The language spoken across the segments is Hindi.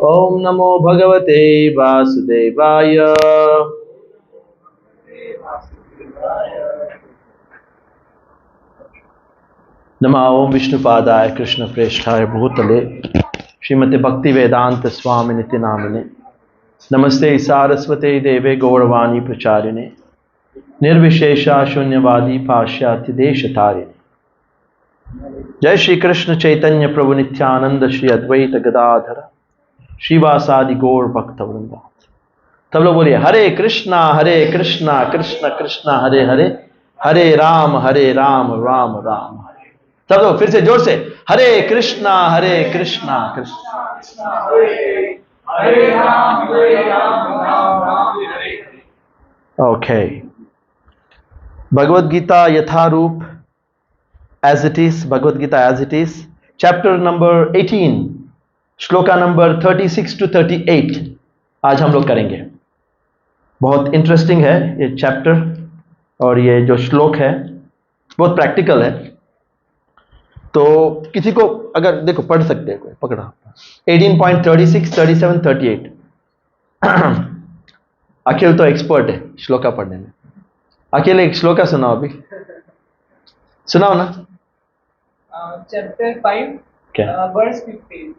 ओम नमो भगवते वासुदेवाय। नमः ओम विष्णुपादाय कृष्ण प्रेष्ठाय भूतले श्रीमते भक्ति वेदांत स्वामी नित्य नामिने। नमस्ते सारस्वते देवे गौरवाणी प्रचारिणे निर्विशेषा शून्यवादी पाश्चात्य देश तारिणे। जय श्री कृष्ण चैतन्य प्रभु नित्यानंद श्री अद्वैत गदाधर श्रीवासादि गौर भक्त वृंदा। सब लोग बोलिए हरे कृष्णा कृष्ण कृष्ण हरे हरे, हरे राम राम राम हरे। सब लोग फिर से जोर से Hare Krishna Krishna Hare Ram Ram Ram Hare. Okay. Bhagavad Gita Yatharoop, as it is, Bhagavad Gita as it is, chapter number 18, shloka number 36 to 38 आज हम लोग करेंगे। बहुत इंटरेस्टिंग है ये चैप्टर और ये जो श्लोक है बहुत प्रैक्टिकल है। तो किसी को अगर देखो पढ़ सकते हैं, कोई पकड़ा 18.36, 37, 38। अखिल तो एक्सपर्ट है श्लोका पढ़ने में। अखिल एक श्लोका सुनाओ, अभी सुनाओ ना। चैप्टर 5 क्या? वर्स 15।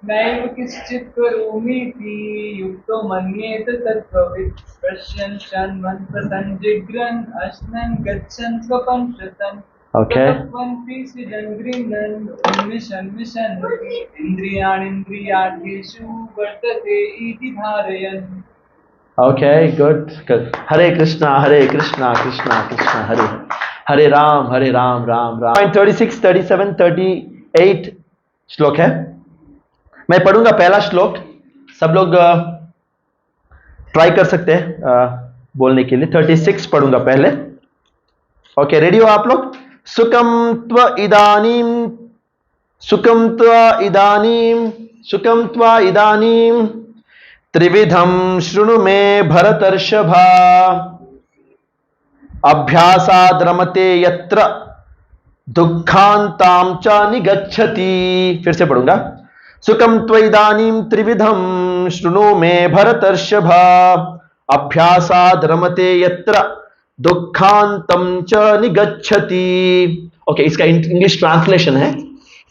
नैव किश्चित् करोमीति युक्तो मन्येत तत्त्ववित् पश्यन् शृण्वन् प्रसञ्जिघ्रन् अश्नन् गच्छन् स्वपन् श्रुतन् प्रतप्वन्ति सृजन् गृह्णन् उन्मिषन्मिषन्नपि इन्द्रियाणीन्द्रियार्थेषु वर्तते इति धारयन्। Okay, good. हरे कृष्णा कृष्णा कृष्णा हरे हरे राम राम राम। 36, 37, 38 श्लोक है। मैं पढ़ूंगा पहला श्लोक, सब लोग ट्राई कर सकते हैं बोलने के लिए। 36 पढ़ूंगा पहले। ओके, रेडी हो आप लोग? सुखम त्वा इदानीम त्रिविधम शृणु मे भरतर्षभा, अभ्यासाद् रमते यत्र दुःखान्तां च निगच्छति। फिर से पढ़ूंगा। सुखम त्वइदानीं त्रिविधम शृणु मे भरतर्षभा, अभ्यासाद् रमते यत्र दुःखान्तं च निगच्छति। ओके, इसका इंग्लिश ट्रांसलेशन है।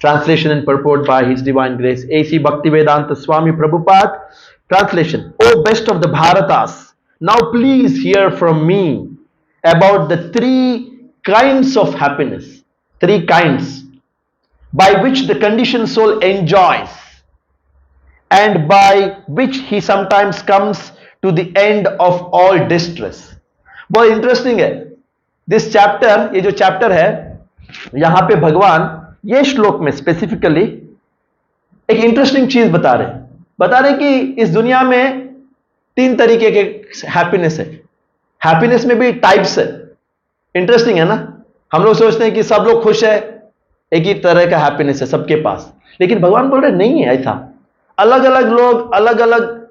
Translation and purport by his divine grace AC Bhaktivedanta Swami Prabhupada. Translation: O best of the Bharatas, now please hear from me about the three kinds of happiness, three kinds by which the conditioned soul enjoys and by which he sometimes comes to the end of all distress. बहुत इंटरेस्टिंग है दिस चैप्टर। ये जो चैप्टर है यहां पे भगवान ये श्लोक में स्पेसिफिकली एक इंटरेस्टिंग चीज बता रहे कि इस दुनिया में तीन तरीके के हैप्पीनेस है। हैप्पीनेस में भी टाइप्स है। इंटरेस्टिंग है ना? हम लोग सोचते हैं कि सब लोग खुश है, एक ही तरह का हैप्पीनेस है सबके पास, लेकिन भगवान बोल रहे नहीं है ऐसा। अलग अलग लोग अलग अलग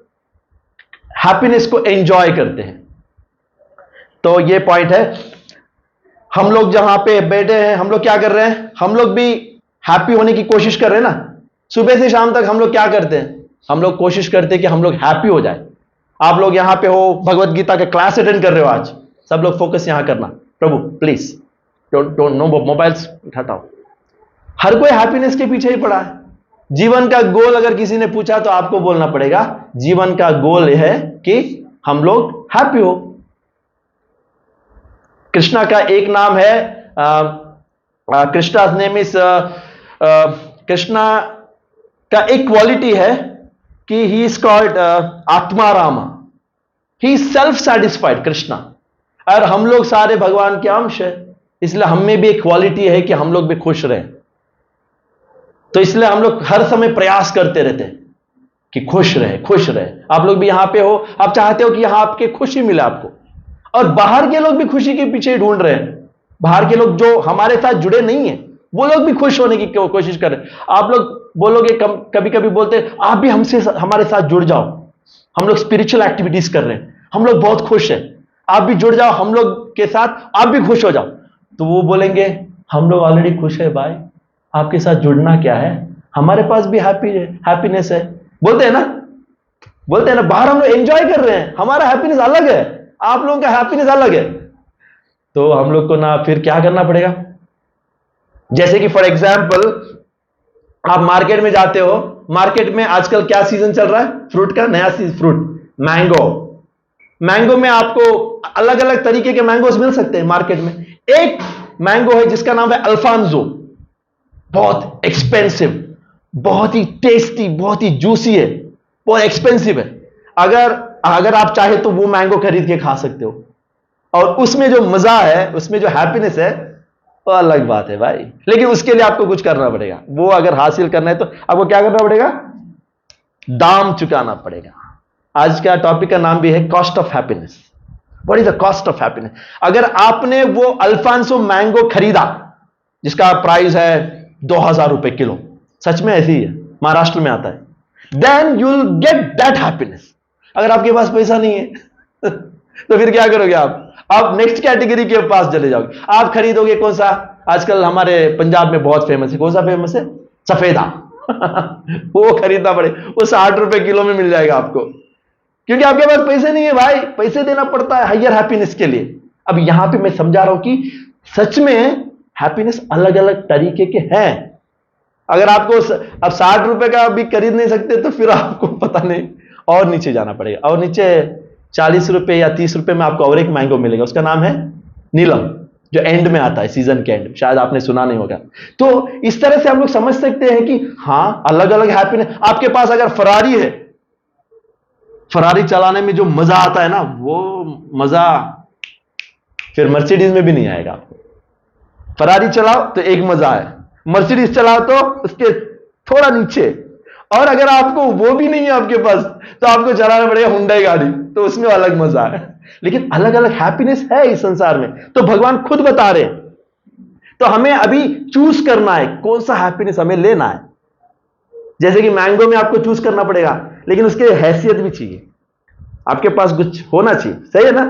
हैप्पीनेस को एंजॉय करते हैं। तो ये पॉइंट है। हम लोग जहां पे बैठे हैं, हम लोग क्या कर रहे हैं? हम लोग भी हैप्पी होने की कोशिश कर रहे हैं ना। सुबह से शाम तक हम लोग क्या करते हैं? हम लोग कोशिश करते हैं कि हम लोग हैप्पी हो जाए। आप लोग यहां पे हो, भगवत गीता के क्लास अटेंड कर रहे हो आज, सब लोग फोकस यहां करना। प्रभु प्लीज डोंट नो मोबाइल्स हटाओ। हर कोई हैप्पीनेस के पीछे ही पड़ा है। जीवन का गोल अगर किसी ने पूछा तो आपको बोलना पड़ेगा जीवन का गोल यह है कि हम लोग हैप्पी हो। कृष्णा का एक नाम है कृष्णा's नेम इज कृष्णा का एक क्वालिटी है कि ही इज कॉल्ड आत्मा Rama. He is self satisfied Krishna. और हम लोग सारे भगवान के अंश है, इसलिए हम में भी एक क्वालिटी है कि हम लोग भी खुश रहें। तो इसलिए हम लोग हर समय प्रयास करते रहते हैं कि खुश रहे। आप लोग भी यहां पे हो, आप चाहते हो कि यहां आपके खुशी मिले आपको। और बाहर के लोग भी खुशी के पीछे ढूंढ रहे हैं। बाहर के लोग जो हमारे साथ जुड़े नहीं है वो लोग भी खुश होने की कोशिश कर रहे हैं। आप लोग बोलोगे, कभी कभी बोलते हैं आप भी हमारे साथ जुड़ जाओ, हम लोग स्पिरिचुअल एक्टिविटीज कर रहे हैं, हम लोग बहुत खुश हैं, आप भी जुड़ जाओ हम लोग के साथ, आप भी खुश हो जाओ। तो वो बोलेंगे हम लोग ऑलरेडी खुश है भाई, आपके साथ जुड़ना क्या है, हमारे पास भी हैप्पीनेस है। बोलते हैं ना, बोलते हैं ना, बाहर हम लोग एंजॉय कर रहे हैं, हमारा हैप्पीनेस अलग है, आप लोगों का हैप्पीनेस अलग है। तो हम लोग को ना फिर क्या करना पड़ेगा, जैसे कि फॉर एग्जाम्पल आप मार्केट में जाते हो, मार्केट में आजकल क्या सीजन चल रहा है, फ्रूट का नया फ्रूट मैंगो। मैंगो में आपको अलग अलग तरीके के मैंगोस मिल सकते हैं मार्केट में। एक मैंगो है जिसका नाम है अल्फांसो, बहुत एक्सपेंसिव, बहुत ही टेस्टी, बहुत ही जूसी है, बहुत एक्सपेंसिव है। अगर अगर आप चाहे तो वो मैंगो खरीद के खा सकते हो, और उसमें जो मजा है, उसमें जो हैप्पीनेस है, वो अलग बात है भाई। लेकिन उसके लिए आपको कुछ करना पड़ेगा, वो अगर हासिल करना है तो आपको क्या करना पड़ेगा, दाम चुकाना पड़ेगा। आज का टॉपिक का नाम भी है cost of happiness. What is the cost of happiness? अगर आपने वो अल्फांसो मैंगो खरीदा जिसका प्राइस है 2000 रुपए किलो, सच में ऐसी ही है, महाराष्ट्र में आता है, then you will get that happiness. अगर आपके पास पैसा नहीं है तो फिर क्या करोगे आप नेक्स्ट कैटेगरी के पास चले जाओगे। आप खरीदोगे कौन सा, आजकल हमारे पंजाब में बहुत फेमस है, कौन सा फेमस है, सफेदा वो खरीदना पड़े, वो 60 रुपए किलो में मिल जाएगा आपको, क्योंकि आपके पास पैसे नहीं है भाई, पैसे देना पड़ता है हायर हैप्पीनेस के लिए। अब यहां पे मैं समझा रहा हूं कि सच में हैप्पीनेस अलग अलग तरीके के हैं। अगर आपको अब 60 रुपए का भी खरीद नहीं सकते तो फिर आपको पता नहीं और नीचे जाना पड़ेगा, और नीचे 40 रुपए या 30 रुपए में आपको और एक मैंगो मिलेगा, उसका नाम है नीलम, जो एंड में आता है, सीजन के एंड, शायद आपने सुना नहीं होगा। तो इस तरह से हम लोग समझ सकते हैं कि हां, अलग अलग हैप्पीनेस। आपके पास अगर फरारी है, फरारी चलाने में जो मजा आता है ना, वो मजा फिर मर्सिडीज में भी नहीं आएगा आपको। फरारी चलाओ तो एक मजा है, मर्सिडीज चलाओ तो उसके थोड़ा नीचे, और अगर आपको वो भी नहीं है आपके पास तो आपको चलाना पड़ेगा हुंडई गाड़ी, तो उसमें अलग मजा है। लेकिन अलग अलग हैप्पीनेस है इस संसार में, तो भगवान खुद बता रहे हैं। तो हमें अभी चूज करना है कौन सा हैप्पीनेस हमें लेना है। जैसे कि मैंगो में आपको चूज करना पड़ेगा, लेकिन उसके हैसियत भी चाहिए, आपके पास कुछ होना चाहिए, सही है ना।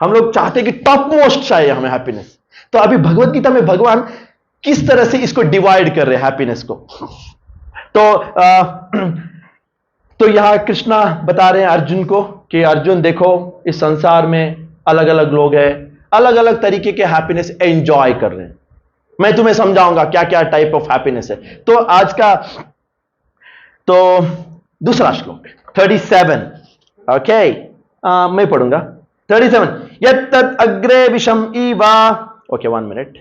हम लोग चाहते हैं कि टॉप मोस्ट चाहिए हमें हैप्पीनेस। तो अभी भगवत गीता में भगवान किस तरह से इसको डिवाइड कर रहे हैं हैप्पीनेस को। तो यहां कृष्णा बता रहे हैं अर्जुन को कि अर्जुन देखो, इस संसार में अलग अलग लोग हैं, अलग अलग तरीके के हैप्पीनेस एंजॉय कर रहे हैं। मैं तुम्हें समझाऊंगा क्या क्या टाइप ऑफ हैप्पीनेस है। तो आज का तो दूसरा श्लोक 37, ओके, मैं पढ़ूंगा 37। यत्तत् अग्रे विषम इवा, ओके 1 मिनट,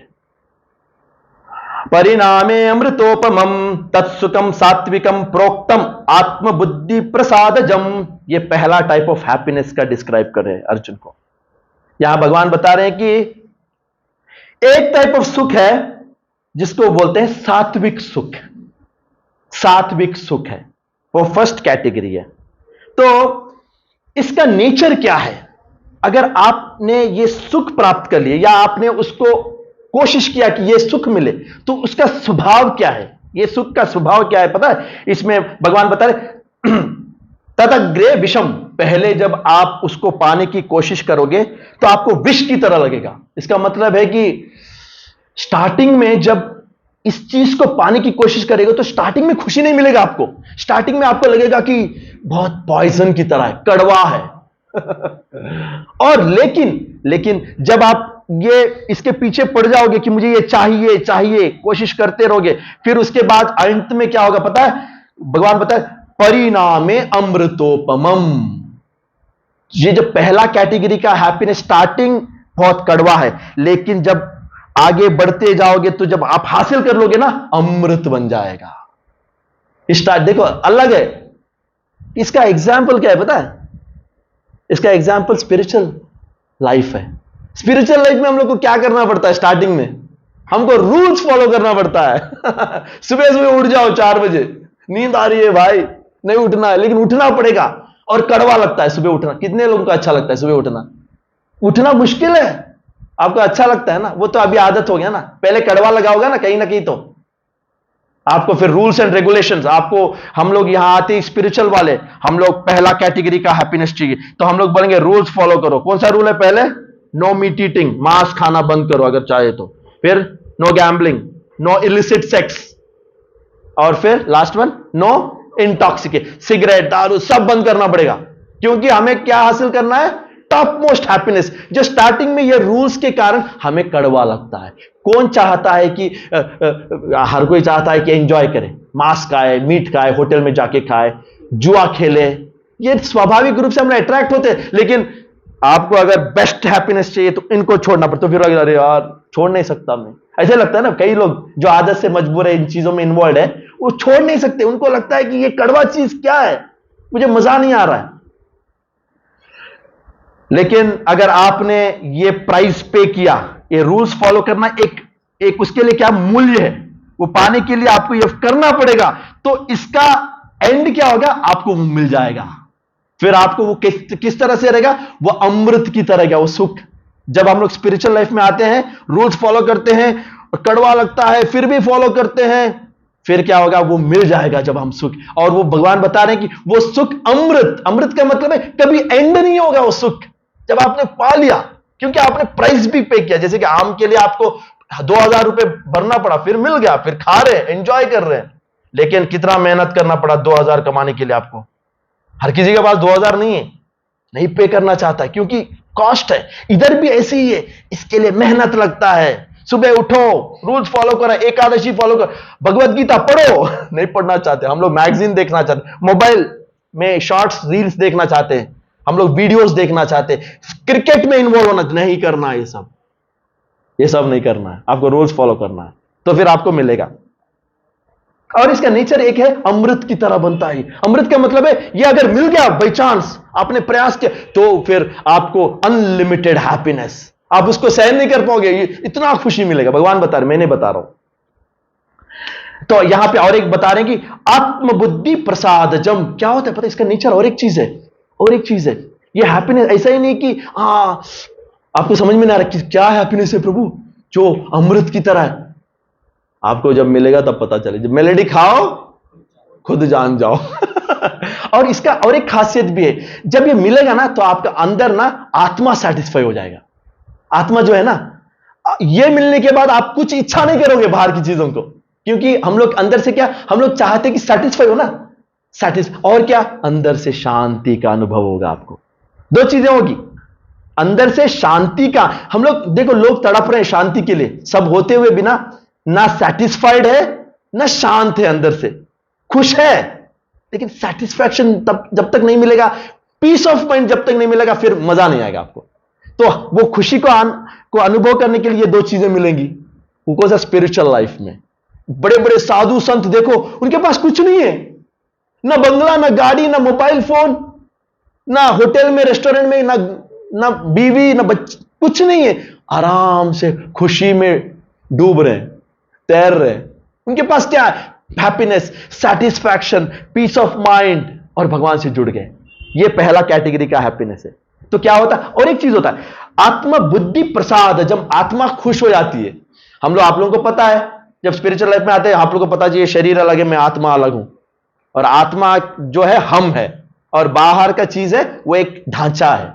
परिणामे अमृतोपमम तत्सुखम सात्विकम प्रोक्तम आत्मबुद्धि प्रसादजम। ये पहला टाइप ऑफ हैप्पीनेस का डिस्क्राइब कर रहे हैं अर्जुन को। यहां भगवान बता रहे हैं कि एक टाइप ऑफ सुख है जिसको बोलते हैं सात्विक सुख। सात्विक सुख है, वो फर्स्ट कैटेगरी है। तो इसका नेचर क्या है? अगर आपने ये सुख प्राप्त कर लिया, या आपने उसको कोशिश किया कि ये सुख मिले, तो उसका स्वभाव क्या है, ये सुख का स्वभाव क्या है पता है? इसमें भगवान बता रहे तदग्रे विषम, पहले जब आप उसको पाने की कोशिश करोगे तो आपको विष की तरह लगेगा। इसका मतलब है कि स्टार्टिंग में जब इस चीज को पाने की कोशिश करेगा तो स्टार्टिंग में खुशी नहीं मिलेगा आपको, स्टार्टिंग में आपको लगेगा कि बहुत पॉइजन की तरह है, कड़वा है और लेकिन जब आप ये इसके पीछे पड़ जाओगे कि मुझे ये चाहिए चाहिए, कोशिश करते रहोगे, फिर उसके बाद अंत में क्या होगा पता है? भगवान बताए परिणामे अमृतोपमम। ये जो पहला कैटेगरी का हैप्पीनेस, स्टार्टिंग बहुत कड़वा है, लेकिन जब आगे बढ़ते जाओगे तो जब आप हासिल कर लोगे ना, अमृत बन जाएगा। स्टार्ट देखो अलग है। इसका एग्जाम्पल क्या है पता है? इसका एग्जाम्पल स्पिरिचुअल लाइफ है। स्पिरिचुअल लाइफ में हम लोग को क्या करना पड़ता है? स्टार्टिंग में हमको रूल्स फॉलो करना पड़ता है सुबह सुबह उठ जाओ 4 बजे, नींद आ रही है भाई, नहीं उठना है, लेकिन उठना पड़ेगा। और कड़वा लगता है सुबह उठना। कितने लोगों को अच्छा लगता है सुबह उठना? उठना मुश्किल है, आपको अच्छा लगता है ना, वो तो अभी आदत हो गया ना। पहले कड़वा लगा होगा ना कहीं तो आपको फिर रूल्स एंड रेगुलेशंस, आपको हम लोग यहां आते स्पिरिचुअल वाले, हम लोग पहला कैटेगरी का हैप्पीनेस चाहिए, तो हम लोग बोलेंगे रूल्स फॉलो करो। कौन सा रूल है? पहले नो मीट ईटिंग, मांस खाना बंद करो अगर चाहे तो। फिर no gambling, no illicit sex, और फिर last one no intoxicate, cigarette, दारू सब बंद करना पड़ेगा, क्योंकि हमें क्या हासिल करना है? Top most happiness. जो स्टार्टिंग में ये रूल्स के कारण हमें कड़वा लगता है। कौन चाहता है कि हर कोई चाहता है कि एंजॉय करे, मांस खाए, मीट खाए, होटल में जाके खाए, जुआ खेले, ये स्वाभाविक रूप से हम अट्रैक्ट होते हैं। लेकिन आपको अगर बेस्ट हैप्पीनेस चाहिए तो इनको छोड़ना पड़ता, तो फिर अरे यार छोड़ नहीं सकता मैं, ऐसे लगता है ना। कई लोग जो आदत से मजबूर है, इन चीजों में इन्वॉल्व है, वो छोड़ नहीं सकते। उनको लगता है कि ये कड़वा चीज क्या है, मुझे मजा नहीं आ रहा है। लेकिन अगर आपने ये प्राइस पे किया, ये रूल्स फॉलो करना एक उसके लिए क्या मूल्य है, वो पाने के लिए आपको ये करना पड़ेगा, तो इसका एंड क्या होगा? आपको वो मिल जाएगा। फिर आपको वो किस तरह से रहेगा? वो अमृत की तरह का वो सुख। जब हम लोग स्पिरिचुअल लाइफ में आते हैं, रूल्स फॉलो करते हैं, कड़वा लगता है, फिर भी फॉलो करते हैं, फिर क्या होगा? वो मिल जाएगा जब हम सुख। और वो भगवान बता रहे हैं कि वो सुख अमृत, अमृत का मतलब है कभी एंड नहीं होगा वो सुख, जब आपने पा लिया, क्योंकि आपने प्राइस भी पे किया। जैसे कि आम के लिए आपको 2000 रुपए भरना पड़ा, फिर मिल गया, फिर खा रहे हैं, एंजॉय कर रहे हैं। लेकिन कितना मेहनत करना पड़ा 2000 कमाने के लिए आपको? हर किसी के पास 2000 नहीं है, नहीं पे करना चाहता है, क्योंकि कॉस्ट है। इधर भी ऐसे ही है, इसके लिए मेहनत लगता है। सुबह उठो, रूल्स फॉलो करो, एकादशी फॉलो करो, भगवत गीता पढ़ो, नहीं पढ़ना चाहते हम लोग, मैगजीन देखना चाहते, मोबाइल में शॉर्ट्स रील्स देखना चाहते हैं, हम लोग वीडियोस देखना चाहते हैं, क्रिकेट में इन्वॉल्व होना नहीं करना है, ये सब नहीं करना है, आपको रूल्स फॉलो करना है, तो फिर आपको मिलेगा। और इसका नेचर एक है, अमृत की तरह बनता है। अमृत का मतलब है ये अगर मिल गया बाई चांस, आपने प्रयास किया, तो फिर आपको अनलिमिटेड हैप्पीनेस, आप उसको सहन नहीं कर पाओगे, इतना खुशी मिलेगा। भगवान बता रहे, मैं नहीं बता रहा हूं। तो यहां पे और एक बता रहे हैं कि आत्मबुद्धि प्रसादजम क्या होता है पता है? इसका नेचर और एक चीज है, और एक चीज है। ये हैप्पीनेस ऐसा ही नहीं कि आपको समझ में ना आ रहा कि क्या हैप्पीनेस है प्रभु जो अमृत की तरह है। आपको जब मिलेगा तब पता चले, जब मेलेडी खाओ खुद जान जाओ। और इसका और एक खासियत भी है, जब ये मिलेगा ना तो आपका अंदर ना आत्मा सेटिस्फाई हो जाएगा। आत्मा जो है ना, ये मिलने के बाद आप कुछ इच्छा नहीं करोगे बाहर की चीजों को, क्योंकि हम लोग अंदर से क्या, हम लोग चाहते कि सेटिस्फाई हो ना, और क्या, अंदर से शांति का अनुभव होगा आपको। दो चीजें होगी, अंदर से शांति का, हम लोग देखो लोग तड़प रहे हैं शांति के लिए, सब होते हुए बिना ना सेटिस्फाइड है ना शांत है, अंदर से खुश है, लेकिन सेटिस्फैक्शन तब जब तक नहीं मिलेगा, पीस ऑफ माइंड जब तक नहीं मिलेगा, फिर मजा नहीं आएगा आपको। तो वो खुशी को अनुभव करने के लिए दो चीजें मिलेंगी उनको सा स्पिरिचुअल लाइफ में। बड़े बड़े साधु संत देखो, उनके पास कुछ नहीं है, ना बंगला, ना गाड़ी, ना मोबाइल फोन, ना होटल में, रेस्टोरेंट में, ना बीवी, ना बच्चे, कुछ नहीं है, आराम से खुशी में डूब रहे हैं, तैर रहे हैं। उनके पास क्या है? Happiness, satisfaction, peace of mind, और भगवान से जुड़ गए। ये पहला कैटेगरी का हैप्पीनेस है। तो क्या होता है? और एक चीज होता है, आत्मा बुद्धि प्रसाद, जब आत्मा खुश हो जाती है। हम लोग, आप लोगों को पता है, जब स्पिरिचुअल लाइफ में आते हैं, आप लोगों को पता है ये शरीर अलग है, मैं आत्मा अलग हूं, और आत्मा जो है हम है, और बाहर का चीज है वो एक ढांचा है,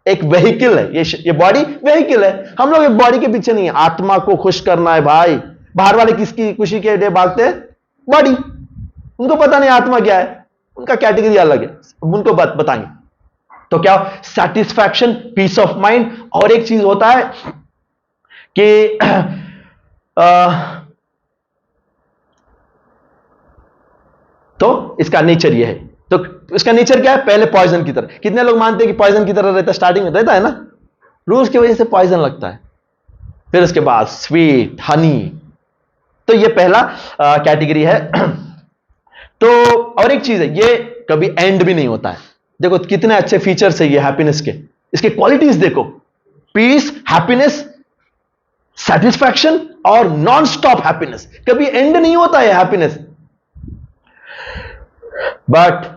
एक व्हीकल है। ये बॉडी व्हीकल है, हम लोग एक बॉडी के पीछे नहीं है। आत्मा को खुश करना है भाई। बाहर वाले किसकी खुशी के लिए भागते हैं? बॉडी। उनको पता नहीं आत्मा क्या है, उनका कैटेगरी अलग है, उनको बताएंगे। तो क्या? Satisfaction, peace of mind. और एक चीज होता है कि तो इसका नेचर यह है। तो इसका नेचर क्या है? पहले पॉइजन की तरह। कितने लोग मानते हैं कि पॉइजन की तरह रहता है? स्टार्टिंग में रहता है ना, रूस की वजह से पॉइजन लगता है, फिर उसके बाद स्वीट, हनी। तो ये पहला कैटेगरी है। तो और एक चीज है, ये कभी एंड भी नहीं होता है। देखो कितने अच्छे फीचर्स है ये हैप्पीनेस के, इसके क्वालिटीज देखो, पीस, हैप्पीनेस, सेटिस्फैक्शन और नॉन स्टॉप हैप्पीनेस। कभी एंड नहीं होता है हैप्पीनेस। बट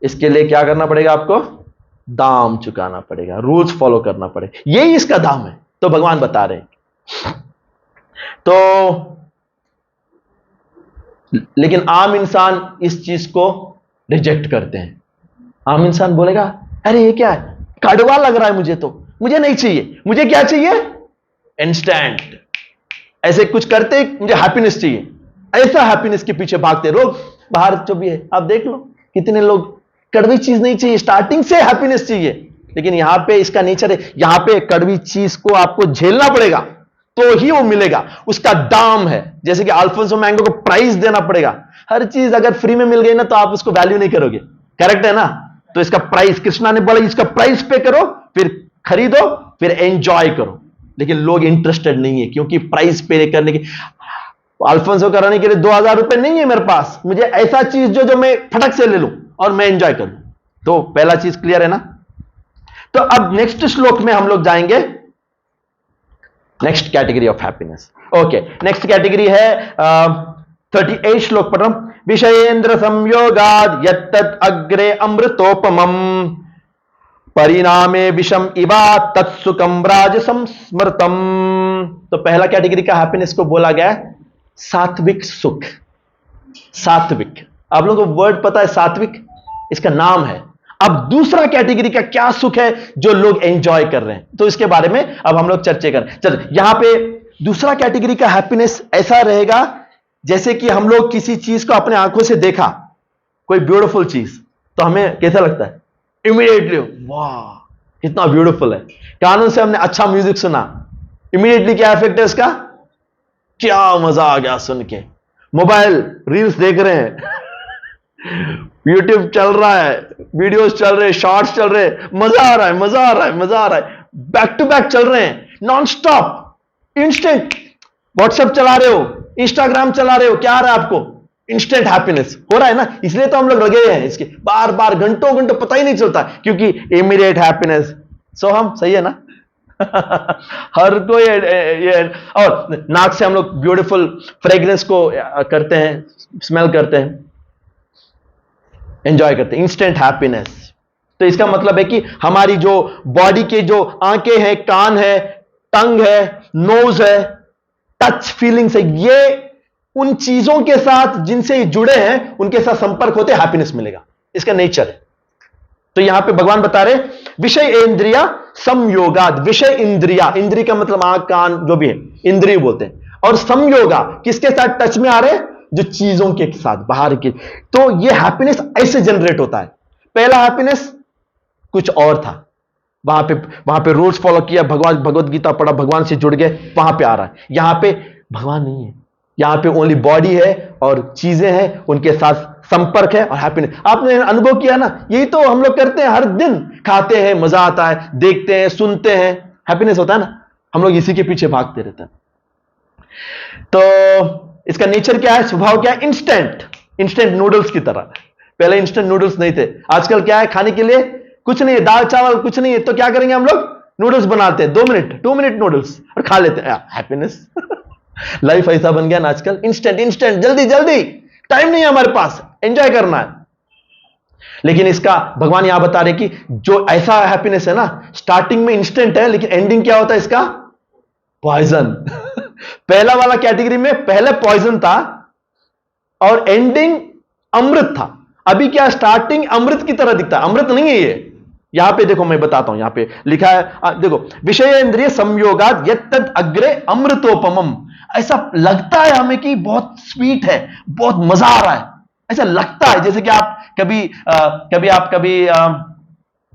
इसके लिए क्या करना पड़ेगा? आपको दाम चुकाना पड़ेगा, रूल्स फॉलो करना पड़ेगा, यही इसका दाम है। तो भगवान बता रहे हैं। तो लेकिन आम इंसान इस चीज को रिजेक्ट करते हैं। आम इंसान बोलेगा, अरे ये क्या है, कड़वा लग रहा है मुझे, तो मुझे नहीं चाहिए। मुझे क्या चाहिए? इंस्टेंट। ऐसे कुछ करते मुझे हैप्पीनेस चाहिए, ऐसा हैप्पीनेस के पीछे भागते लोग। बाहर जो भी है आप देख लो, कितने लोग कड़वी चीज नहीं चाहिए, स्टार्टिंग से हैप्पीनेस चाहिए, लेकिन यहां पे इसका नेचर है, यहां पे कड़वी चीज को आपको झेलना पड़ेगा तो ही वो मिलेगा, उसका दाम है। जैसे कि अल्फोंसो मैंगो को प्राइस देना पड़ेगा। हर चीज अगर फ्री में मिल गई ना तो आप उसको वैल्यू नहीं करोगे, करेक्ट है ना? तो इसका प्राइस, कृष्णा ने बोला इसका प्राइस पे करो, फिर खरीदो, फिर एंजॉय करो। लेकिन लोग इंटरेस्टेड नहीं है, क्योंकि प्राइस पे करने की, अल्फोंसो कराने के लिए 2000 रुपए नहीं है मेरे पास, मुझे ऐसा चीज जो मैं फटक से ले लूं और मैं एंजॉय करूं। तो पहला चीज क्लियर है ना? तो अब नेक्स्ट श्लोक में हम लोग जाएंगे next category of happiness. Okay, next category है 38 श्लोक पढ़ रहा हूं। विषयेंद्र संयोगाद यत्तत् अग्रे अमृतोपमम् परिणामे विषम इवा तत्सुकम राजसं स्मृतम। तो पहला कैटेगरी का हैप्पीनेस को बोला गया है सात्विक सुख। सात्विक, आप लोगों को वर्ड पता है सात्विक, इसका नाम है। अब दूसरा कैटेगरी का क्या सुख है जो लोग एंजॉय कर रहे हैं, तो इसके बारे में अब हम लोग चर्चा करें। चल, यहां पे दूसरा कैटेगरी का हैप्पीनेस ऐसा रहेगा जैसे कि हम लोग किसी चीज को अपने आंखों से देखा, कोई ब्यूटीफुल चीज, तो हमें कैसा लगता है? इमीडिएटली वाह कितना ब्यूटीफुल है। कानों से हमने अच्छा म्यूजिक सुना, इमीडिएटली क्या इफेक्ट है उसका? क्या मजा आ गया सुन के। मोबाइल रील्स देख रहे हैं, यूट्यूब चल रहा है, वीडियोस चल रहे हैं, शॉर्ट्स चल रहे हैं, मजा आ रहा है, मजा आ रहा है, मजा आ रहा है, बैक टू बैक चल रहे हैं, नॉन स्टॉप, इंस्टेंट। व्हाट्सएप चला रहे हो, इंस्टाग्राम चला रहे हो, क्या आ रहा है आपको? इंस्टेंट हैप्पीनेस हो रहा है ना। इसलिए तो हम लोग लगे हैं इसके, बार बार घंटों घंटों पता ही नहीं चलता, क्योंकि इमीडिएट हैप्पीनेस। सो हम सही है ना? हर कोई ये, और नाक से हम लोग ब्यूटीफुल फ्रेग्रेंस को करते हैं, स्मेल करते हैं, एंजॉय करते हैं, इंस्टेंट हैप्पीनेस। तो इसका मतलब है कि हमारी जो बॉडी के जो आंखें हैं, कान है, टंग है, नोज है, टच फीलिंग्स है, ये उन चीजों के साथ जिनसे जुड़े हैं उनके साथ संपर्क होते हैप्पीनेस मिलेगा, इसका नेचर है। तो यहां पे भगवान बता रहे विषय इंद्रिया संयोगाद। विषय इंद्रिया, इंद्रिय का मतलब आंख कान जो भी है इंद्रिय बोलते हैं, और संयोगा किसके साथ टच में आ रहे हैं? जो चीजों के साथ, बाहर के। तो ये हैप्पीनेस ऐसे जनरेट होता है। पहला हैप्पीनेस कुछ और था, वहां पे रूल्स फॉलो किया, भगवान भगवत गीता पढ़ा, भगवान से जुड़ गए, वहां पे आ रहा है। यहां पे भगवान नहीं है, यहां पे ओनली बॉडी है और चीजें हैं, उनके साथ संपर्क है और हैप्पीनेस। आपने अनुभव किया ना, यही तो हम लोग करते हैं हर दिन, खाते हैं मजा आता है, देखते हैं सुनते हैं, हैप्पीनेस होता है ना। हम लोग इसी के पीछे भागते रहते हैं। तो इसका नेचर क्या है, स्वभाव क्या है? इंस्टेंट, इंस्टेंट नूडल्स की तरह। पहले इंस्टेंट नूडल्स नहीं थे, आजकल क्या है? खाने के लिए कुछ नहीं है, दाल चावल कुछ नहीं है, तो क्या करेंगे हम लोग? नूडल्स बनाते हैं, 2 मिनट नूडल्स और खा लेते हैं, हैप्पीनेस। लाइफ ऐसा बन गया ना आजकल, इंस्टेंट इंस्टेंट, जल्दी जल्दी, टाइम नहीं है हमारे पास, एंजॉय करना है। लेकिन इसका भगवान यहां बता रहे कि जो ऐसा हैप्पीनेस है ना, स्टार्टिंग में इंस्टेंट है, लेकिन एंडिंग क्या होता है इसका? पॉइजन। पहला वाला कैटेगरी में पहले पॉइजन था और एंडिंग अमृत था। अभी क्या? स्टार्टिंग अमृत की तरह दिखता है, अमृत नहीं है ये। यहां पे देखो, मैं बताता हूं, यहां पे लिखा है, देखो, विषय इंद्रिय संयोगाद यत्तद् अग्रे अमृतोपमम्। ऐसा लगता है हमें कि बहुत स्वीट है, बहुत मजा आ रहा है, ऐसा लगता है। जैसे कि आप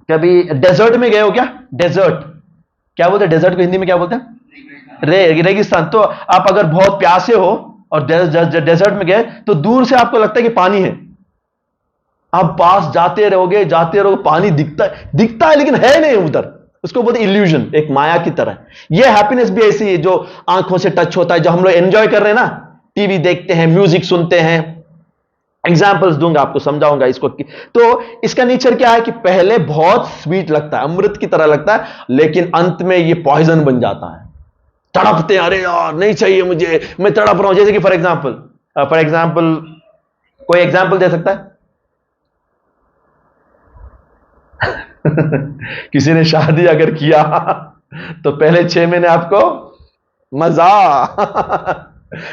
कभी डेजर्ट में गए हो क्या? डेजर्ट क्या बोलते हैं? डेजर्ट को हिंदी में क्या बोलते हैं? रेगिस्तान। तो आप अगर बहुत प्यासे हो और डेजर्ट में गए तो दूर से आपको लगता है कि पानी है, आप पास जाते रहोगे, पानी दिखता है लेकिन है नहीं उधर। उसको बोलते इल्यूजन, एक माया की तरह। यह हैप्पीनेस भी ऐसी है जो आंखों से टच होता है, जो हम लोग एंजॉय कर रहे हैं ना, टीवी देखते हैं, म्यूजिक सुनते हैं। एग्जाम्पल्स दूंगा आपको, समझाऊंगा इसको। तो इसका नेचर क्या है कि पहले बहुत स्वीट लगता है, अमृत की तरह लगता है, लेकिन अंत में ये पॉइजन बन जाता है। तड़पते हैं, अरे यार नहीं चाहिए मुझे, मैं तड़प रहा हूं। जैसे कि फॉर एग्जाम्पल कोई एग्जाम्पल दे सकता है? किसी ने शादी अगर किया तो पहले 6 महीने आपको मजा।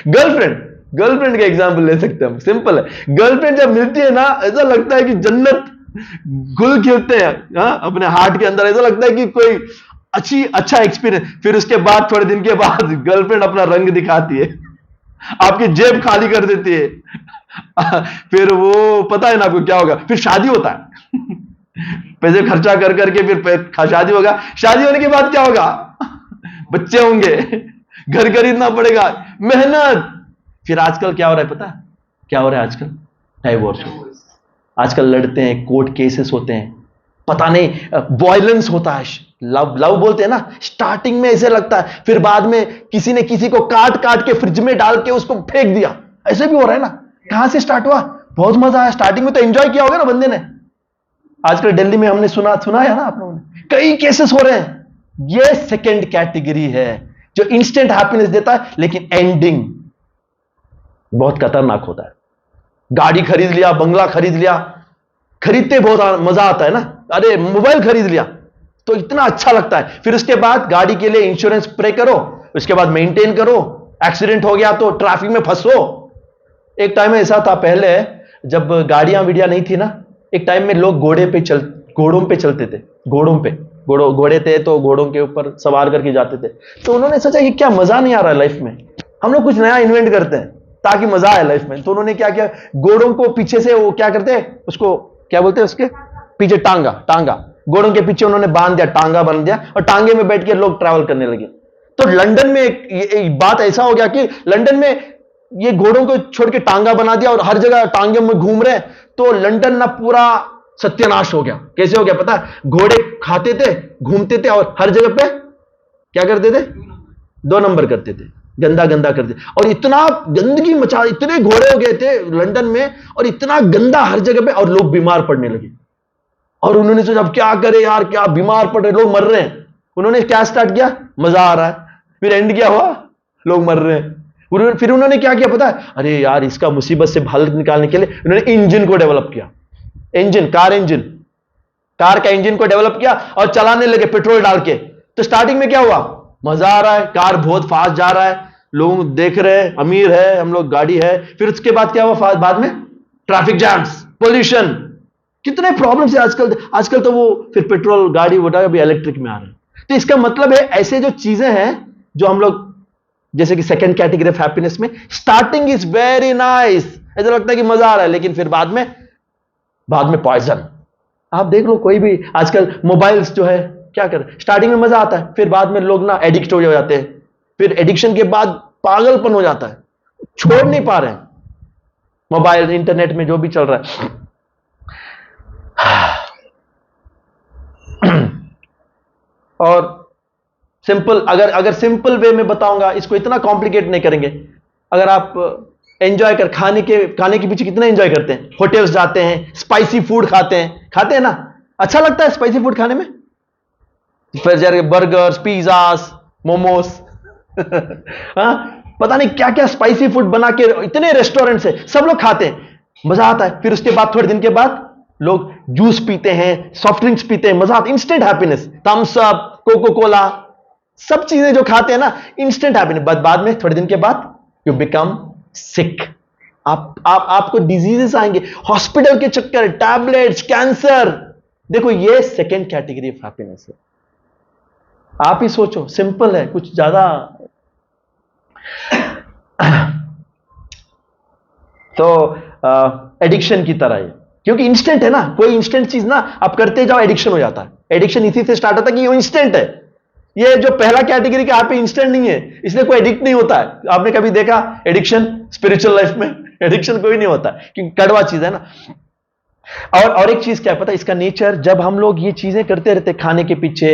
गर्लफ्रेंड का एग्जाम्पल ले सकते हैं हम, सिंपल है। गर्लफ्रेंड जब मिलती है ना, ऐसा लगता है कि जन्नत गुल खिलते हैं, हाँ, अपने हार्ट के अंदर। ऐसा लगता है कि कोई अच्छा एक्सपीरियंस। फिर उसके बाद थोड़े दिन के बाद गर्लफ्रेंड अपना रंग दिखाती है, आपकी जेब खाली कर देती है, फिर वो पता है ना आपको क्या होगा, फिर शादी होता है। पैसे खर्चा कर करके फिर शादी होगा, शादी होने के बाद क्या होगा, बच्चे होंगे, घर खरीदना पड़ेगा, मेहनत। फिर आजकल क्या हो रहा है पता है, क्या हो रहा है आजकल, डाइवोर्स। आजकल लड़ते हैं, कोर्ट केसेस होते हैं, पता नहीं वायलेंस होता है। लव लव बोलते हैं ना, स्टार्टिंग में ऐसे लगता है, फिर बाद में किसी ने किसी को काट काट के फ्रिज में डाल के उसको फेंक दिया, ऐसे भी हो रहा है ना। कहां से स्टार्ट हुआ, बहुत मजा आया, स्टार्टिंग में तो एंजॉय किया होगा ना बंदे ने। आजकल दिल्ली में हमने सुना है ना आप लोगों ने, कई केसेस हो रहे हैं। ये सेकेंड कैटेगरी है जो इंस्टेंट हैप्पीनेस देता है, लेकिन एंडिंग बहुत खतरनाक होता है। गाड़ी खरीद लिया, बंगला खरीद लिया, खरीदते बहुत मजा आता है ना। अरे मोबाइल खरीद लिया तो इतना अच्छा लगता है, फिर उसके बाद गाड़ी के लिए इंश्योरेंस पे करो, उसके बाद मेंटेन करो, एक्सीडेंट हो गया तो ट्रैफिक में फंसो। एक टाइम में ऐसा था पहले, जब गाड़ियां वीडिया नहीं थी ना, एक टाइम में लोग घोड़ों पे चलते थे, घोड़े थे तो घोड़ों के ऊपर सवार करके जाते थे। तो उन्होंने सोचा कि क्या मजा नहीं आ रहा है लाइफ में, हम लोग कुछ नया इन्वेंट करते हैं ताकि मजा आए लाइफ में। तो उन्होंने क्या किया, घोड़ों को पीछे से, वो क्या करते हैं उसको, क्या बोलते हैं उसके पीछे, टांगा, घोड़ों के पीछे उन्होंने बांध दिया, टांगा बन दिया, और टांगे में बैठ के लोग ट्रैवल करने लगे। तो लंदन में एक बात ऐसा हो गया कि लंदन में ये घोड़ों को छोड़ के टांगा बना दिया और हर जगह टांगे में घूम रहे हैं। तो लंदन ना पूरा सत्यानाश हो गया। कैसे हो गया पता है, घोड़े खाते थे, घूमते थे, और हर जगह पे क्या करते थे, 2 नंबर करते थे, गंदा गंदा करते, और इतना गंदगी मचा, इतने घोड़े हो गए थे लंदन में, और इतना गंदा हर जगह पे, और लोग बीमार पड़ने लगे। और उन्होंने सोचा अब क्या करें यार, क्या बीमार पड़ रहे, लोग मर रहे हैं। उन्होंने क्या स्टार्ट किया, मजा आ रहा है, फिर एंड क्या हुआ, लोग मर रहे हैं। फिर उन्होंने क्या किया पता है, अरे यार इसका मुसीबत से हल निकालने के लिए उन्होंने इंजन को डेवलप किया, कार का इंजन को डेवलप किया और चलाने लगे पेट्रोल डाल के। तो स्टार्टिंग में क्या हुआ, मजा आ रहा है, कार बहुत फास्ट जा रहा है, लोग देख रहे हैं, अमीर है हम लोग, गाड़ी है। फिर उसके बाद क्या हुआ, बाद में ट्रैफिक जैम्स, पोल्यूशन, कितने प्रॉब्लम्स है आजकल तो वो फिर पेट्रोल गाड़ी उठा अभी इलेक्ट्रिक में आ रहे हैं। तो इसका मतलब है ऐसे जो चीजें हैं जो हम लोग, जैसे कि सेकंड कैटेगरी ऑफ हैप्पीनेस में, स्टार्टिंग इज वेरी नाइस, ऐसा लगता है कि मजा आ रहा है, लेकिन फिर बाद में पॉइजन। आप देख लो कोई भी आजकल मोबाइल्स जो है क्या कर, स्टार्टिंग में मजा आता है, फिर बाद में लोग ना एडिक्ट हो जाते हैं, फिर एडिक्शन के बाद पागलपन हो जाता है, छोड़ नहीं पा रहे हैं मोबाइल, इंटरनेट में जो भी चल रहा है। और सिंपल, अगर सिंपल वे में बताऊंगा, इसको इतना कॉम्प्लिकेट नहीं करेंगे। अगर आप एंजॉय कर, खाने के पीछे कितना एंजॉय करते हैं, होटल्स जाते हैं, स्पाइसी फूड खाते हैं ना, अच्छा लगता है स्पाइसी फूड खाने में, फिर जैसे बर्गर्स, पिज्जास, मोमोस, हाँ, पता नहीं क्या क्या स्पाइसी फूड बना के, इतने रेस्टोरेंट्स है, सब लोग खाते हैं, मजा आता है। फिर उसके बाद थोड़े दिन के बाद लोग जूस पीते हैं, सॉफ्ट ड्रिंक्स पीते हैं, मजा आता है, instant happiness, Thums Up, Coca Cola, सब चीजें जो खाते हैं ना, इंस्टेंट हैप्पीनेस। बाद में थोड़े दिन के बाद यू बिकम सिक, आपको डिजीजेस आएंगे, हॉस्पिटल के चक्कर, टैबलेट्स, कैंसर। देखो ये सेकेंड कैटेगरी ऑफ हैप्पीनेस है। आप ही सोचो, सिंपल है, कुछ ज्यादा। तो एडिक्शन की तरह है, क्योंकि इंस्टेंट है ना, कोई इंस्टेंट चीज ना आप करते जाओ, एडिक्शन हो जाता है। एडिक्शन इसी से स्टार्ट होता है कि वो इंस्टेंट है। ये जो पहला कैटेगरी का आप इंस्टेंट नहीं है, इसलिए कोई एडिक्ट नहीं होता है। आपने कभी देखा एडिक्शन स्पिरिचुअल लाइफ में? एडिक्शन कोई नहीं होता है, क्योंकि कड़वा चीज है ना। और एक चीज क्या है पता है, इसका नेचर, जब हम लोग ये चीजें करते रहते खाने के पीछे,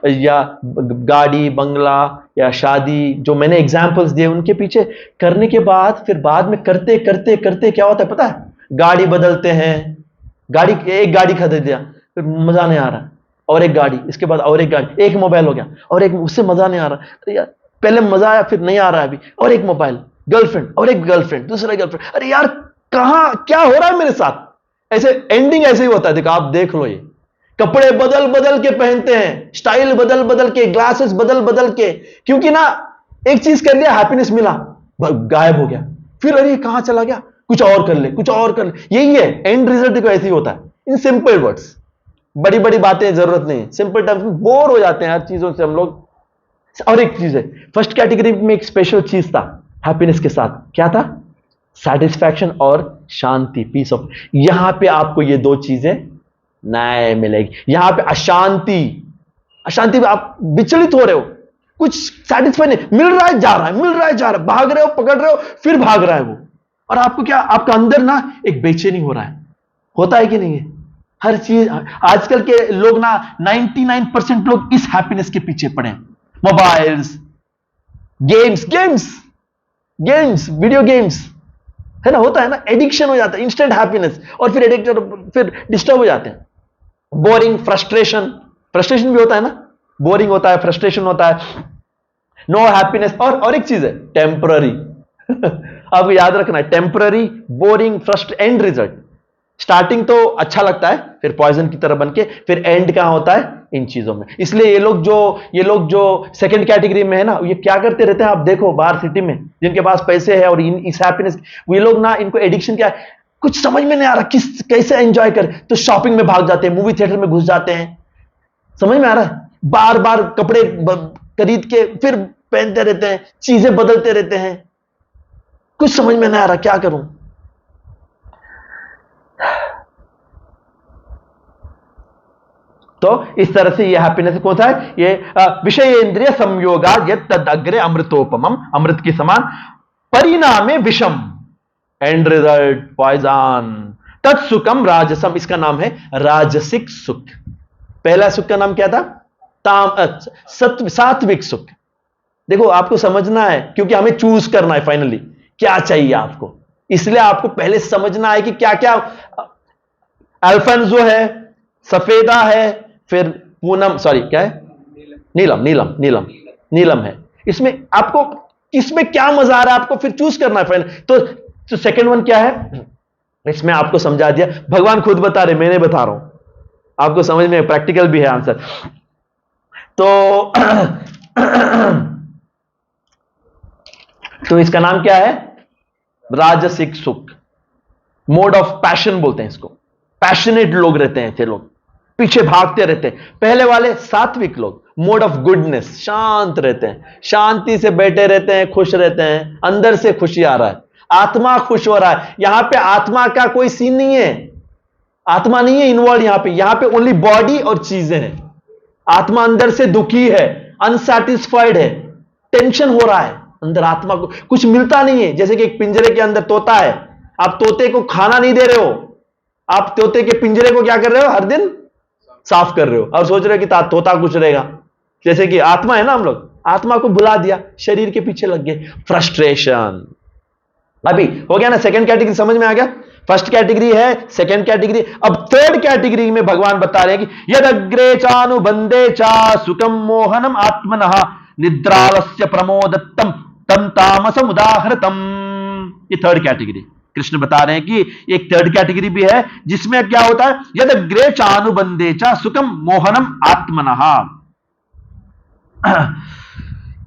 या गाड़ी बंगला या शादी, जो मैंने एग्जांपल्स दिए उनके पीछे करने के बाद, फिर बाद में करते करते करते क्या होता है पता है, गाड़ी बदलते हैं, एक गाड़ी खरीद दिया, फिर मजा नहीं आ रहा, और एक गाड़ी, इसके बाद और एक गाड़ी, एक मोबाइल हो गया, और एक, उससे मजा नहीं आ रहा, तो यार पहले मजा आया फिर नहीं आ रहा है अभी, और एक मोबाइल, गर्लफ्रेंड, और एक गर्लफ्रेंड, दूसरा गर्लफ्रेंड, अरे यार कहां क्या हो रहा है मेरे साथ। ऐसे एंडिंग ऐसे ही होता है। देखो आप देख लो, ये कपड़े बदल बदल के पहनते हैं, स्टाइल बदल बदल के, ग्लासेस बदल बदल के, क्योंकि ना एक चीज कर लिया, हैप्पीनेस मिला, गायब हो गया, फिर अरे कहां चला गया, कुछ और कर ले, कुछ और कर ले। यही है एंड रिजल्ट, देखो ऐसे ही होता है। इन सिंपल वर्ड्स, बड़ी बड़ी बातें जरूरत नहीं, सिंपल टर्म्स में बोर हो जाते हैं हर चीजों से हम लोग। और एक चीज है, फर्स्ट कैटेगरी में एक स्पेशल चीज था हैप्पीनेस के साथ, क्या था, सेटिस्फैक्शन और शांति, पीस ऑफ। यहां पे आपको ये दो चीजें नहीं मिलेगी। यहां पे अशांति, अशांति में आप विचलित हो रहे हो, कुछ सेटिस्फाई नहीं मिल रहा है, जा रहा है, मिल रहा है, जा रहा है, भाग रहे हो, पकड़ रहे हो, फिर भाग रहा है वो। और आपको क्या, आपका अंदर ना एक बेचैनी हो रहा है, होता है कि नहीं है? हर चीज, आजकल के लोग ना 99% लोग इस हैप्पीनेस के पीछे पड़े हैं। Mobiles, games, games, video games, है ना, होता है ना, एडिक्शन हो जाता है, इंस्टेंट हैप्पीनेस, और फिर एडिक्टेड, फिर डिस्टर्ब हो जाते हैं। बोरिंग, फ्रस्ट्रेशन भी होता है ना, बोरिंग होता है, फ्रस्ट्रेशन होता है, नो हैप्पीनेस। और एक चीज है टेम्पररी आपको याद रखना है, temporary, boring, frustrate, and result. Starting तो अच्छा लगता है, फिर पॉइजन की तरह बनके फिर एंड कहां होता है, इन चीजों में। इसलिए ये लोग जो सेकंड कैटेगरी में है ना, ये क्या करते रहते हैं, आप देखो बाहर सिटी में जिनके पास पैसे है और इस हैप्पीनेस, ये लोग ना, इनको एडिक्शन क्या है कुछ समझ में नहीं आ रहा, कैसे एंजॉय कर, तो शॉपिंग में भाग जाते हैं, मूवी थिएटर में घुस जाते हैं, समझ में आ रहा है, बार बार कपड़े खरीद के फिर पहनते रहते हैं, चीजें बदलते रहते हैं, कुछ समझ में नहीं आ रहा क्या करूं। तो इस तरह से यह हैप्पीनेस कौन सा है, ये विषयेंद्रिय संयोगा यद तद अग्रे अमृतोपमम, अमृत के समान, परिणामे विषम, एंड रिजल्ट पॉइजन, तत्सुखम राजसम, इसका नाम है राजसिक सुख। पहला सुख का नाम क्या था, सात्विक सुख। देखो आपको समझना है, क्योंकि हमें चूज करना है फाइनली क्या चाहिए आपको, इसलिए आपको पहले समझना है कि क्या क्या, अल्फांसो है, सफेदा है, फिर पूनम, सॉरी क्या है, नीलम है। इसमें आपको किसमें क्या मजा आ रहा है, आपको फिर चूज करना है फाइनल। तो सेकंड वन क्या है, इसमें आपको समझा दिया, भगवान खुद बता रहे, मैंने बता रहा हूं, आपको समझ में, प्रैक्टिकल भी है आंसर। तो इसका नाम क्या है, राजसिक सुख, मोड ऑफ पैशन बोलते हैं इसको। पैशनेट लोग रहते हैं, थे लोग पीछे भागते रहते हैं। पहले वाले सात्विक लोग, मोड ऑफ गुडनेस, शांत रहते हैं, शांति से बैठे रहते हैं, खुश रहते हैं, अंदर से खुशी आ रहा है, आत्मा खुश हो रहा है। यहां पे आत्मा का कोई सीन नहीं है, आत्मा नहीं है इन्वॉल्व यहां पे ओनली बॉडी और चीजें हैं। आत्मा अंदर से दुखी है, अनसैटिस्फाइड है, टेंशन हो रहा है अंदर, आत्मा को कुछ मिलता नहीं है। जैसे कि एक पिंजरे के अंदर तोता है, आप तोते को खाना नहीं दे रहे हो, आप तोते के पिंजरे को क्या कर रहे हो, हर दिन साफ कर रहे हो, और सोच रहे हो कि तोता कुछ रहेगा। जैसे कि आत्मा है ना, हम लोग आत्मा को भुला दिया, शरीर के पीछे लग गए, फ्रस्ट्रेशन। अभी हो गया ना, सेकंड कैटेगरी समझ में आ गया, फर्स्ट कैटेगरी है, सेकंड कैटेगरी। अब थर्ड कैटेगरी में भगवान बता रहे हैं कि यद अग्रे चानुबंधे चा सुखम मोहनम आत्मनः निद्रालस्य प्रमोदत्तम तम तामसम उदाहृतम। ये थर्ड कैटेगरी कृष्ण बता रहे हैं कि एक थर्ड कैटेगरी भी है, जिसमें क्या होता है, यद अग्रे चानुबंधे चा सुखम मोहनम आत्मनः।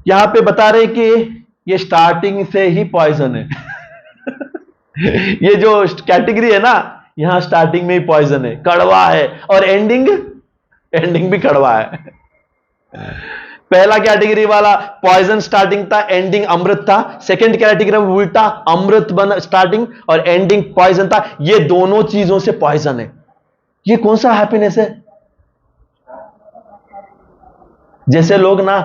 यहां पे बता रहे हैं कि ये स्टार्टिंग से ही पॉइजन है ये जो कैटेगरी है ना, यहां स्टार्टिंग में ही पॉइजन है, कड़वा है, और एंडिंग भी कड़वा है। पहला कैटेगरी वाला पॉइजन स्टार्टिंग था, एंडिंग अमृत था। सेकंड कैटेगरी में उल्टा, अमृत बन स्टार्टिंग और एंडिंग पॉइजन था। ये दोनों चीजों से पॉइजन है। ये कौन सा हैप्पीनेस है? जैसे लोग ना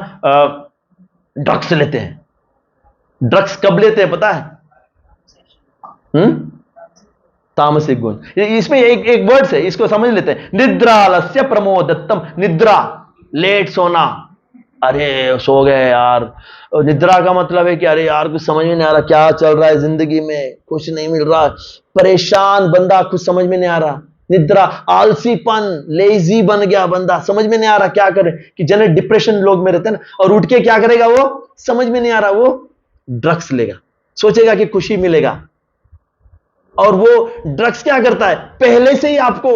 ड्रग्स लेते हैं, ड्रग्स कब लेते हैं पता है? तामसिक गुण। इसमें एक वर्ड्स है, इसको समझ लेते हैं। निद्रालस्य प्रमोदत्तम, निद्रा लेट सोना, अरे सो गए यार। निद्रा का मतलब है कि अरे यार कुछ समझ में नहीं आ रहा, क्या चल रहा है जिंदगी में, कुछ नहीं मिल रहा, परेशान बंदा, कुछ समझ में नहीं आ रहा। निद्रा, आलसीपन, लेजी बन गया बंदा, समझ में नहीं आ रहा क्या करे। कि जन डिप्रेशन लोग में रहते हैं ना, और उठ के क्या करेगा, वो समझ में नहीं आ रहा, वो ड्रग्स लेगा, सोचेगा कि खुशी मिलेगा। और वो ड्रग्स क्या करता है, पहले से ही आपको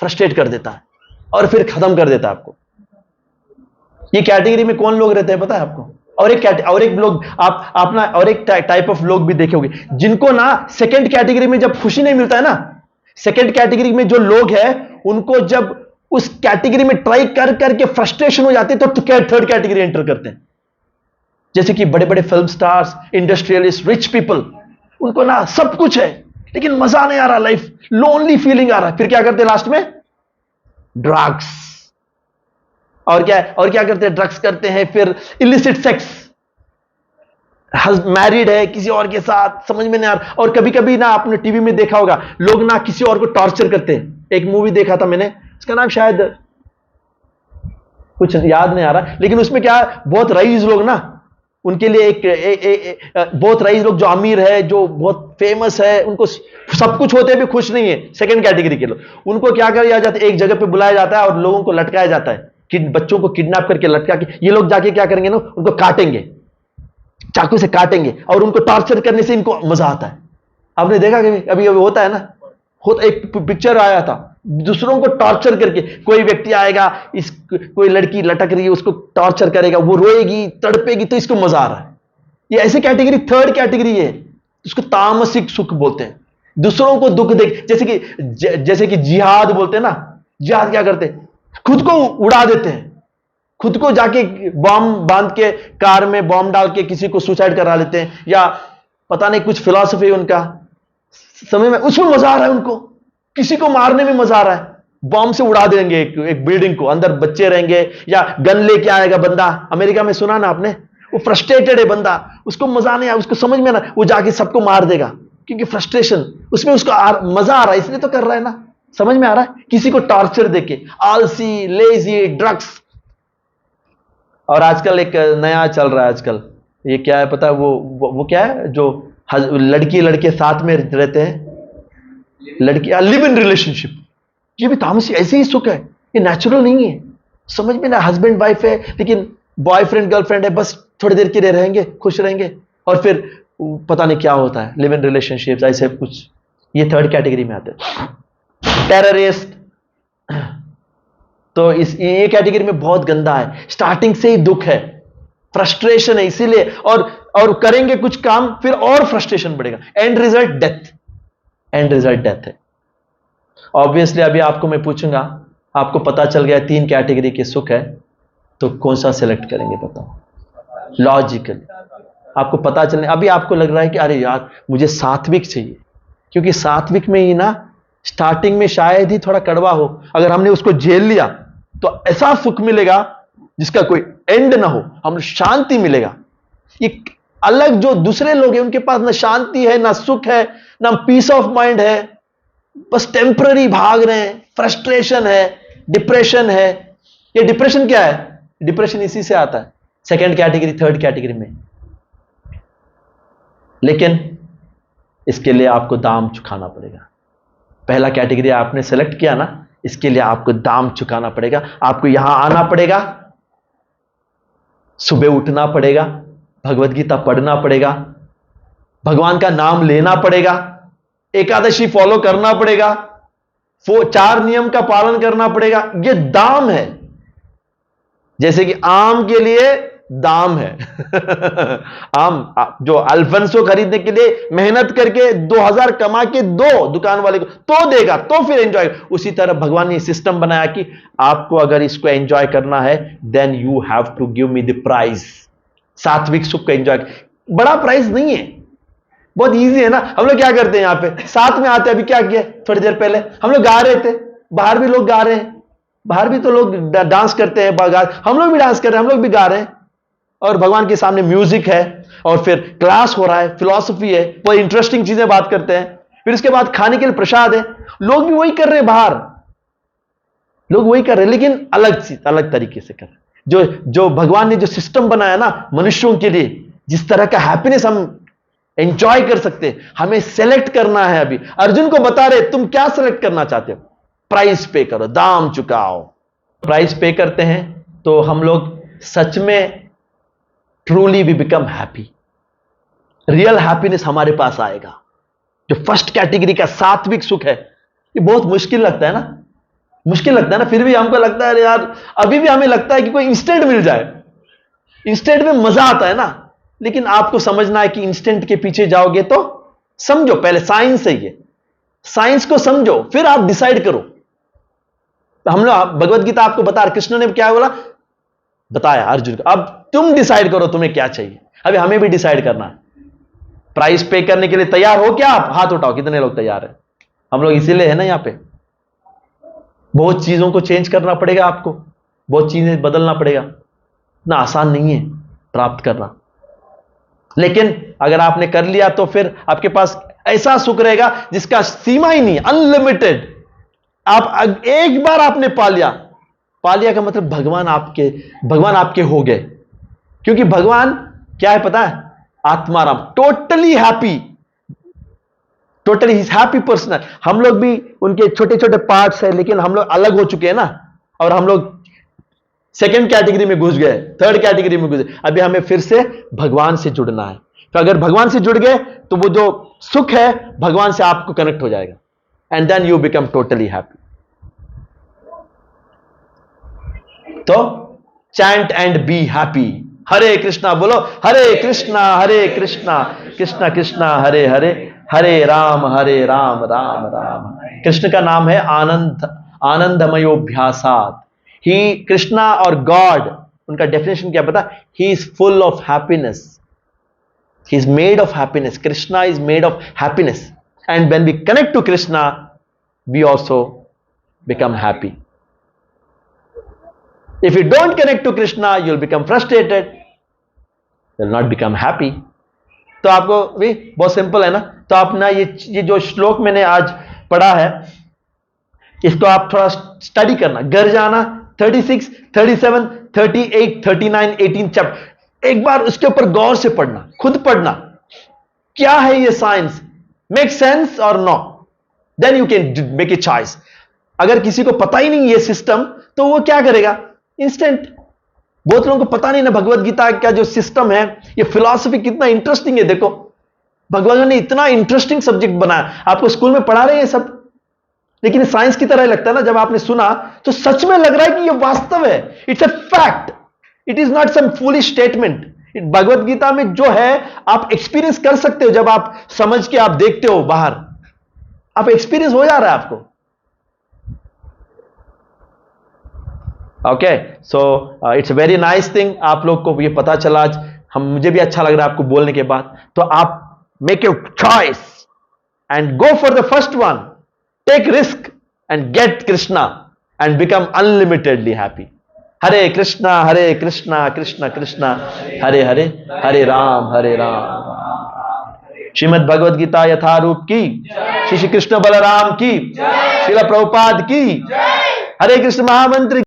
फ्रस्ट्रेट कर देता है और फिर खत्म कर देता है आपको। ये कैटेगरी में कौन लोग रहते हैं पता है आपको? और एक लोग आप ना, और एक टाइप ऑफ लोग भी देखे जिनको ना सेकंड कैटेगरी में जब खुशी नहीं मिलता है ना, सेकंड कैटेगरी में जो लोग हैं, उनको जब उस कैटेगरी में ट्राई कर करके फ्रस्ट्रेशन हो जाते हैं, तो थर्ड कैटेगरी एंटर करते हैं। जैसे कि बड़े बड़े film stars, industrialist, rich people, उनको ना सब कुछ है लेकिन मजा नहीं आ रहा, लाइफ लोनली फीलिंग आ रहा है। फिर क्या करते लास्ट में? ड्रग्स। और क्या करते हैं? ड्रग्स करते हैं, फिर इलिसिट सेक्स, मैरिड है किसी और के साथ, समझ में नहीं आ रहा। और कभी कभी ना आपने टीवी में देखा होगा, लोग ना किसी और को टॉर्चर करते हैं। एक मूवी देखा था मैंने, उसका नाम शायद कुछ याद नहीं आ रहा, लेकिन उसमें क्या है, बहुत रईस लोग ना, उनके लिए बहुत रईस लोग जो अमीर है, जो बहुत फेमस है, उनको सब कुछ होते भी खुश नहीं है, सेकंड कैटेगरी के लोग, उनको क्या किया जाता है, एक जगह पे बुलाया जाता है और लोगों को लटकाया जाता है, कि बच्चों को किडनैप करके लटका के ये लोग जाके क्या करेंगे ना, उनको काटेंगे, चाकू से काटेंगे, और उनको टॉर्चर करने से इनको मजा आता है। आपने देखा कि अभी होता है ना, एक पिक्चर आया था, दूसरों को टॉर्चर करके, कोई व्यक्ति आएगा, कोई लड़की लटक रही है, उसको टॉर्चर करेगा, वो रोएगी, तड़पेगी, तो इसको मजा आ रहा है। ये ऐसी कैटेगरी थर्ड कैटेगरी है, इसको तामसिक सुख बोलते हैं। दूसरों को दुख देख, जैसे कि जिहाद बोलते हैं ना, जिहाद क्या करते हैं? खुद को उड़ा देते हैं, खुद को जाके बॉम्ब बांध के, कार में बॉम्ब डाल के किसी को सुसाइड करा लेते हैं, या पता नहीं कुछ फिलॉसफी उनका, समय में उसमें मजा आ रहा है उनको, किसी को मारने में मजा आ रहा है। बॉम्ब से उड़ा देंगे एक बिल्डिंग को, अंदर बच्चे रहेंगे, या गन लेके आएगा बंदा, अमेरिका में सुना ना आपने, वो फ्रस्ट्रेटेड है बंदा, उसको मजा नहीं आया, उसको समझ में ना, वो जाके सबको मार देगा, क्योंकि फ्रस्ट्रेशन, उसमें उसको मजा आ रहा है, इसलिए तो कर रहा है ना, समझ में आ रहा है, किसी को टॉर्चर देके, आलसी, लेजी, ड्रग्स। और आजकल एक नया चल रहा है आजकल, ये क्या है पता है? वो क्या है, जो लड़की लड़के साथ में रहते हैं, लड़की लिव इन रिलेशनशिप, ये भी तामसी, ऐसे ही सुख है, ये नेचुरल नहीं है, समझ में ना, हस्बैंड वाइफ है, लेकिन बॉयफ्रेंड गर्लफ्रेंड है, बस थोड़ी देर के लिए रहेंगे, खुश रहेंगे, और फिर पता नहीं क्या होता है, लिव इन रिलेशनशिप, ऐसे कुछ, ये थर्ड कैटेगरी में आते हैं। टेररिस्ट, तो ये कैटेगरी में बहुत गंदा है, स्टार्टिंग से ही दुख है, फ्रस्ट्रेशन है, इसीलिए, और करेंगे कुछ काम, फिर और फ्रस्ट्रेशन बढ़ेगा, and result death, and result death है। ऑब्वियसली अभी आपको मैं पूछूंगा, आपको पता चल गया 3 कैटेगरी के सुख है, तो कौन सा सिलेक्ट करेंगे बताओ? लॉजिकल आपको पता चलने, अभी आपको लग रहा है कि अरे यार मुझे सात्विक चाहिए, क्योंकि सात्विक में ही ना स्टार्टिंग में शायद ही थोड़ा कड़वा हो, अगर हमने उसको झेल लिया तो ऐसा सुख मिलेगा जिसका कोई एंड ना हो, हम शांति मिलेगा। ये अलग जो दूसरे लोग हैं उनके पास ना शांति है, ना सुख है, ना पीस ऑफ माइंड है, बस टेम्पररी भाग रहे हैं, फ्रस्ट्रेशन है, डिप्रेशन है। ये डिप्रेशन क्या है? डिप्रेशन इसी से आता है, सेकंड कैटेगरी, थर्ड कैटेगरी में। लेकिन इसके लिए आपको दाम चुकाना पड़ेगा। पहला कैटेगरी आपने सेलेक्ट किया ना, इसके लिए आपको दाम चुकाना पड़ेगा, आपको यहां आना पड़ेगा, सुबह उठना पड़ेगा, भगवत गीता पढ़ना पड़ेगा, भगवान का नाम लेना पड़ेगा, एकादशी फॉलो करना पड़ेगा, 4 नियम का पालन करना पड़ेगा। ये दाम है, जैसे कि आम के लिए दाम है आम जो अल्फांसो खरीदने के लिए मेहनत करके 2000 कमा के दो दुकान वाले को तो देगा, तो फिर एंजॉय। उसी तरह भगवान ने सिस्टम बनाया कि आपको अगर इसको एंजॉय करना है, then you have to give me the price. सात्विक सुख का एंजॉय बड़ा प्राइस नहीं है, बहुत इजी है ना। हम लोग क्या करते हैं, यहां पे साथ में आते हैं, अभी क्या किया, थोड़ी देर पहले हम लोग गा रहे थे, बाहर भी लोग गा रहे हैं, बाहर भी तो लोग डांस करते हैं, हम लोग भी डांस कर रहे हैं, हम लोग भी गा रहे हैं, और भगवान के सामने म्यूजिक है, और फिर क्लास हो रहा है, फिलॉसफी है, वो इंटरेस्टिंग चीजें बात करते हैं, फिर इसके बाद खाने के लिए प्रसाद है। लोग भी वही कर रहे हैं, बाहर लोग वही कर रहे हैं, लेकिन अलग चीज, अलग तरीके से कर रहे हैं। जो भगवान ने जो सिस्टम बनाया ना मनुष्यों के लिए, जिस तरह का हैप्पीनेस हम एंजॉय कर सकते हैं, हमें सेलेक्ट करना है। अभी अर्जुन को बता रहे, तुम क्या सेलेक्ट करना चाहते हो? प्राइस पे करो, दाम चुकाओ। प्राइस पे करते हैं तो हम लोग सच में truly we become happy, real happiness हमारे पास आएगा। जो फर्स्ट कैटेगरी का सात्विक सुख है, ये बहुत मुश्किल लगता है ना, मुश्किल लगता है ना, फिर भी हमको लगता है यार, अभी भी हमें लगता है कि कोई इंस्टेंट मिल जाए, इंस्टेंट में मजा आता है ना। लेकिन आपको समझना है कि इंस्टेंट के पीछे जाओगे तो समझो, पहले साइंस है ये, साइंस को समझो, फिर आप डिसाइड करो। तो हम लोग भगवत गीता आपको बता रहे, कृष्ण ने क्या बोला, बताया अर्जुन को, अब तुम डिसाइड करो तुम्हें क्या चाहिए। अभी हमें भी डिसाइड करना है, प्राइस पे करने के लिए तैयार हो क्या आप? हाथ उठाओ, कितने लोग तैयार हैं? हम लोग इसीलिए है ना यहां पे। बहुत चीजों को चेंज करना पड़ेगा आपको, बहुत चीजें बदलना पड़ेगा ना, आसान नहीं है प्राप्त करना। लेकिन अगर आपने कर लिया तो फिर आपके पास ऐसा सुख रहेगा जिसका सीमा ही नहीं, अनलिमिटेड। आप एक बार आपने पा लिया का मतलब भगवान आपके हो गए। क्योंकि भगवान क्या है पता है? Atmaram, totally happy, totally happy person. हम लोग भी उनके छोटे छोटे पार्ट्स हैं, लेकिन हम लोग अलग हो चुके हैं ना, और हम लोग सेकंड कैटेगरी में घुस गए, थर्ड कैटेगरी में घुस गए। अभी हमें फिर से भगवान से जुड़ना है। तो अगर भगवान से जुड़ गए तो वो जो सुख है भगवान से आपको कनेक्ट हो जाएगा, and then you become totally happy. तो chant and be happy. Hare Krishna बोलो, हरे कृष्णा कृष्णा कृष्णा हरे हरे, हरे राम राम राम। कृष्ण का नाम है आनंदमयोभ्यासात। ही, कृष्णा और गॉड, उनका डेफिनेशन क्या पता? He is full of happiness, he is made of happiness. Krishna is made of happiness, and when we connect to Krishna we also become happy. If you don't connect to Krishna, you'll become frustrated, you'll not become happy. तो आपको भी बहुत सिंपल है ना। तो आप ना ये जो श्लोक मैंने आज पढ़ा है, इसको आप थोड़ा स्टडी करना, घर जाना, 36, 37, 38, 39, 18 चैप्टर एक बार उसके ऊपर गौर से पढ़ना, खुद पढ़ना। क्या है ये साइंस? मेक सेंस और no, then you can make a choice. अगर किसी को पता ही नहीं ये सिस्टम, तो वो क्या करेगा? इंस्टेंट। बहुत लोगों को पता नहीं ना भगवत गीता का जो सिस्टम है, ये फिलॉसफी कितना इंटरेस्टिंग है। देखो, भगवान ने इतना इंटरेस्टिंग सब्जेक्ट बनाया। आपको स्कूल में पढ़ा रहे हैं सब, लेकिन साइंस की तरह लगता है ना। जब आपने सुना तो सच में लग रहा है कि ये वास्तव है, it's a fact, it is not some foolish statement. Bhagavad Gita में जो है आप एक्सपीरियंस कर सकते हो। जब आप समझ के आप देखते हो बाहर, आप एक्सपीरियंस हो जा रहा है आपको। Okay, so it's a very nice thing. आप लोग को ये पता चला आज, मुझे भी अच्छा लग रहा है आपको बोलने के बाद। तो आप make your choice and go for the first one, take risk and get Krishna and become unlimitedly happy. Hare Krishna Krishna Krishna Hare Hare, Hare Ram Shrimad Bhagavad Gita Yatharoop की, श्री कृष्ण बलराम की, श्रील प्रभुपाद की, हरे कृष्ण महामंत्र